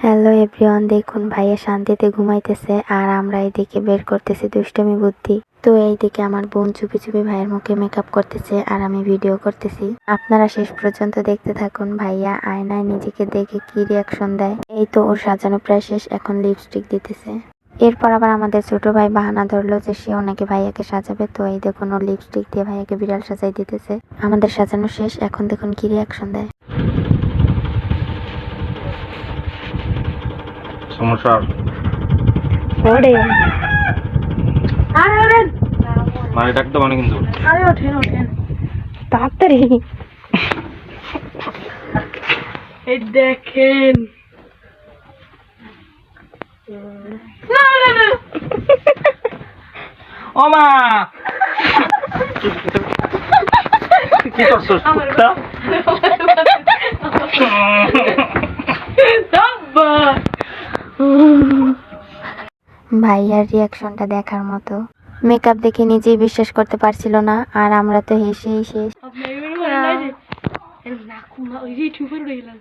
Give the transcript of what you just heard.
Hello everyone, দেখুন ভাইয়া শান্তিতে ঘুমাইতেছে আর আমরা এদিকে বের করতেছি দুষ্টমি বুদ্ধি। তো এইদিকে আমার বোন চুপি চুপি ভাইয়ের মুখে মেকআপ করতেছে আর আমি ভিডিও করতেছি। আপনারা শেষ পর্যন্ত দেখতে থাকুন ভাইয়া আয়নায় নিজেকে দেখে কি রিয়াকশন দেয়। এই তো ওর সাজানো প্রায় শেষ, এখন লিপস্টিক দিতেছে। এরপর আবার আমাদের ছোট ভাই বাহানা ধরলো যে সেও নাকি ভাইয়াকে সাজাবে। তো এই দেখুন ওর লিপস্টিক দিয়ে ভাইয়াকে বিড়াল সাজাই দিতেছে। আমাদের সাজানো শেষ, এখন দেখুন কি রিয়াকশন দেয়। সমস্যা ওরে আরে আরে মানে ডাকতে মানে কিন্তু আরে ওঠেন ওঠেন তাড়াতাড়ি। এই দেখেন না না না ও মা কি করছস কুত্তা? ভাইয়ার রিয়াকশনটা দেখার মতো। মেকআপ দেখে নিজেই বিশ্বাস করতে পারছিল না আর আমরা তো হেসেই শেষ। না ওই যে ইউটিউবার উঠে গেলাম।